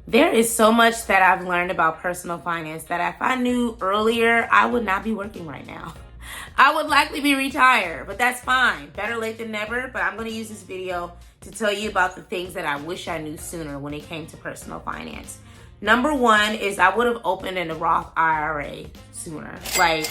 There is so much that I've learned about personal finance that if I knew earlier, I would not be working right now. I would likely be retired, but that's fine. Better late than never. But I'm going to use this video to tell you about the things that I wish I knew sooner when it came to personal finance. Number one is I would have opened a Roth IRA sooner. Like,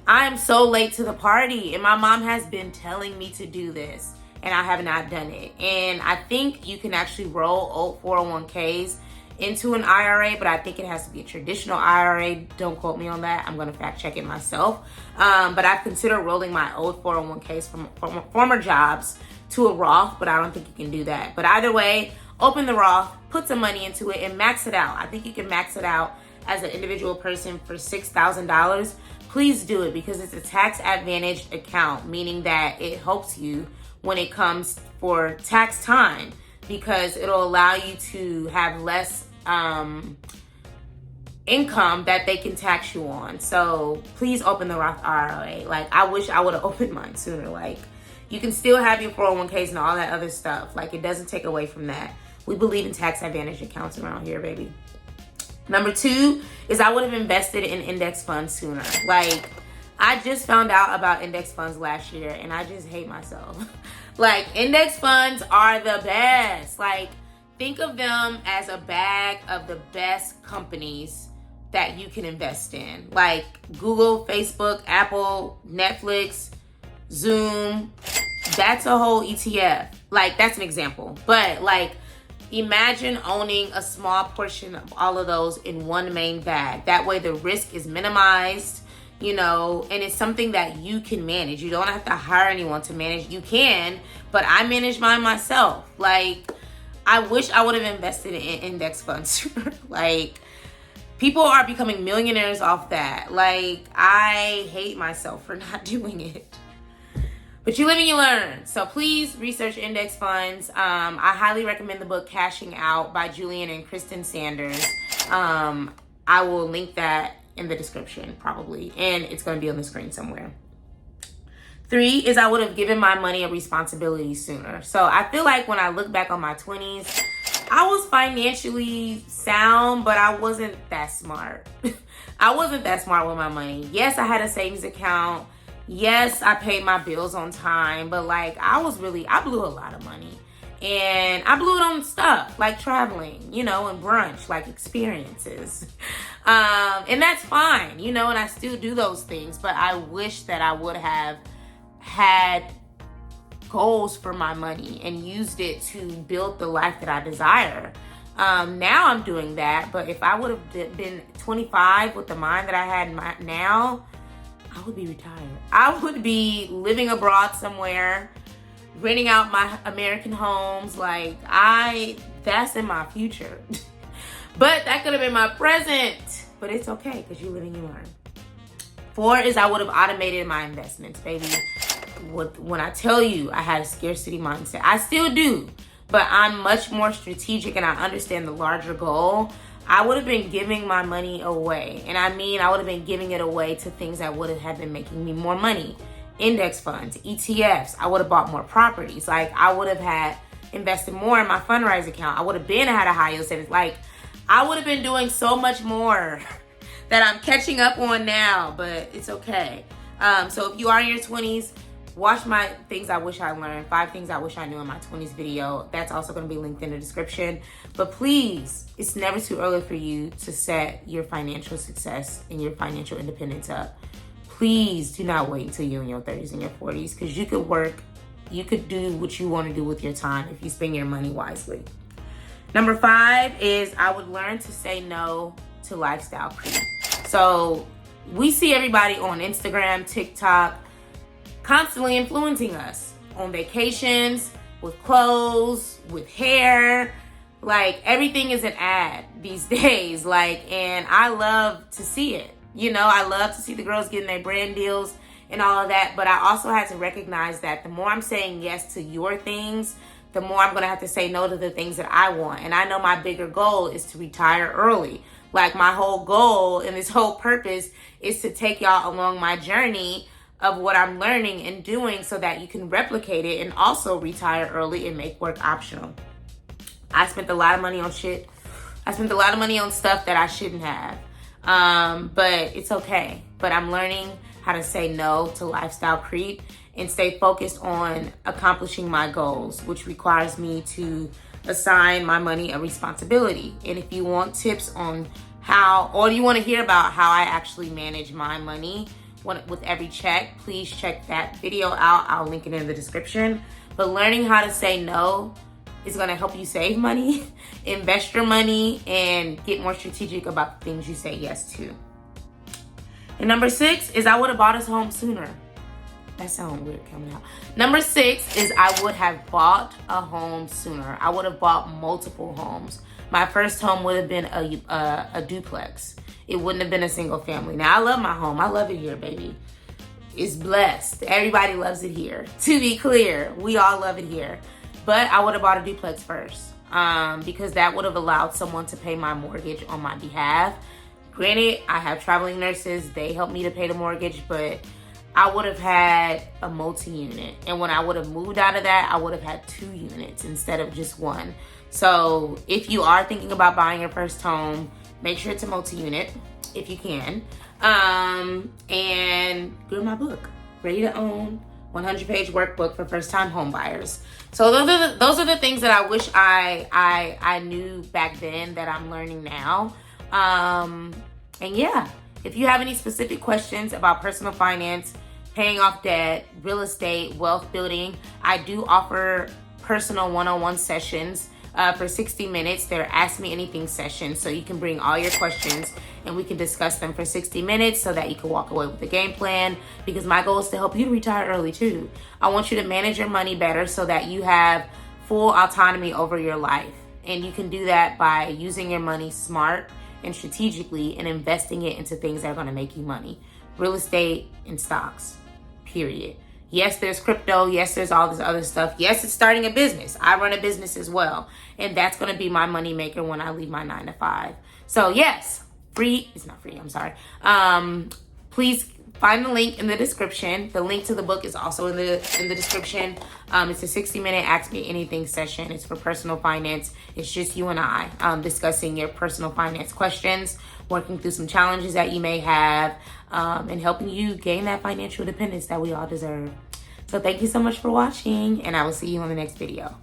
I am so late to the party, and my mom has been telling me to do this, and I have not done it. And I think you can actually roll old 401ks into an IRA, but I think it has to be a traditional IRA. Don't quote me on that. I'm going to fact check it myself. But I've considered rolling my old 401ks from former jobs to a Roth, but I don't think you can do that. But either way, open the Roth, put some money into it, and max it out. I think you can max it out as an individual person for $6,000. Please do it because it's a tax advantaged account, meaning that it helps you when it comes for tax time, because it'll allow you to have less income that they can tax you on. So please open the Roth IRA. Like, I wish I would have opened mine sooner. Like, you can still have your 401ks and all that other stuff. Like, it doesn't take away from that. We believe in tax advantage accounts around here, baby. Number two is I would have invested in index funds sooner. Like, I just found out about index funds last year and I just hate myself. Like, index funds are the best. Like, think of them as a bag of the best companies that you can invest in. Like Google, Facebook, Apple, Netflix, Zoom. That's a whole ETF. Like, that's an example. But like, imagine owning a small portion of all of those in one main bag. That way the risk is minimized, you know, and it's something that you can manage. You don't have to hire anyone to manage. You can, but I manage mine myself. Like, I wish I would have invested in index funds. Like, people are becoming millionaires off that. Like, I hate myself for not doing it. But you live and you learn. So please research index funds. I highly recommend the book Cashing Out by Julian and Kristen Sanders. I will link that in the description probably, and it's going to be on the screen somewhere. Three is I would have given my money a responsibility sooner. So I feel like when I look back on my 20s, I was financially sound, but I wasn't that smart. I wasn't that smart with my money. Yes, I had a savings account. Yes, I paid my bills on time, but like, I blew a lot of money. And I blew it on stuff like traveling, you know, and brunch, like experiences. And that's fine, you know, and I still do those things, but I wish that I would have had goals for my money and used it to build the life that I desire. Now I'm doing that, but if I would have been 25 with the mind that I had now, I would be retired. I would be living abroad somewhere, renting out my American homes. Like, that's in my future. But that could have been my present. But it's okay, because you live and you learn. 4 is I would have automated my investments, baby. When I tell you I had a scarcity mindset, I still do. But I'm much more strategic and I understand the larger goal. I would have been giving my money away. And I mean, I would have been giving it away to things that would have been making me more money. Index funds, ETFs. I would have bought more properties. Like, I would have had invested more in my Fundrise account. I would have had a high yield savings. Like, I would have been doing so much more that I'm catching up on now, but it's okay. So if you are in your 20s, watch my things I wish I learned, 5 things I wish I knew in my 20s video. That's also going to be linked in the description. But please, it's never too early for you to set your financial success and your financial independence up. Please do not wait until you're in your 30s and your 40s, because you could work, you could do what you want to do with your time if you spend your money wisely. Number 5 is I would learn to say no to lifestyle creep. So we see everybody on Instagram, TikTok, constantly influencing us on vacations, with clothes, with hair. Like, everything is an ad these days. Like, and I love to see it. You know, I love to see the girls getting their brand deals and all of that. But I also had to recognize that the more I'm saying yes to your things, the more I'm going to have to say no to the things that I want. And I know my bigger goal is to retire early. Like, my whole goal and this whole purpose is to take y'all along my journey of what I'm learning and doing so that you can replicate it and also retire early and make work optional. I spent a lot of money on shit I spent a lot of money on stuff that I shouldn't have. But it's okay. But I'm learning how to say no to lifestyle creep and stay focused on accomplishing my goals, which requires me to assign my money a responsibility. And if you want tips on how, or you want to hear about how I actually manage my money with every check, please check that video out. I'll link it in the description. But learning how to say no is going to help you save money, invest your money, and get more strategic about the things you say yes to. And number 6 is I would have bought us home sooner. That sounds weird coming out. Number 6 is I would have bought a home sooner. I would have bought multiple homes. My first home would have been a duplex. It wouldn't have been a single family. Now, I love my home. I love it here, baby. It's blessed. Everybody loves it here. To be clear, we all love it here. But I would have bought a duplex first because that would have allowed someone to pay my mortgage on my behalf. Granted, I have traveling nurses. They help me to pay the mortgage, but I would have had a multi-unit. And when I would have moved out of that, I would have had 2 units instead of just 1. So if you are thinking about buying your first home, make sure it's a multi-unit if you can. And go to my book, Ready to Own, 100-page workbook for first-time home buyers. So those are the things that I wish I knew back then that I'm learning now. And yeah, if you have any specific questions about personal finance, paying off debt, real estate, wealth building, I do offer personal one-on-one sessions for 60 minutes. They're Ask Me Anything sessions, so you can bring all your questions and we can discuss them for 60 minutes so that you can walk away with a game plan, because my goal is to help you retire early too. I want you to manage your money better so that you have full autonomy over your life. And you can do that by using your money smart and strategically and investing it into things that are going to make you money. Real estate and stocks, period. Yes, there's crypto. Yes, there's all this other stuff. Yes, it's starting a business. I run a business as well. And that's going to be my money maker when I leave my 9 to 5. So yes, it's not free, I'm sorry. Please find the link in the description. The link to the book is also in the description. It's a 60-minute Ask Me Anything session. It's for personal finance. It's just you and I discussing your personal finance questions, working through some challenges that you may have, and helping you gain that financial independence that we all deserve. So thank you so much for watching, and I will see you on the next video.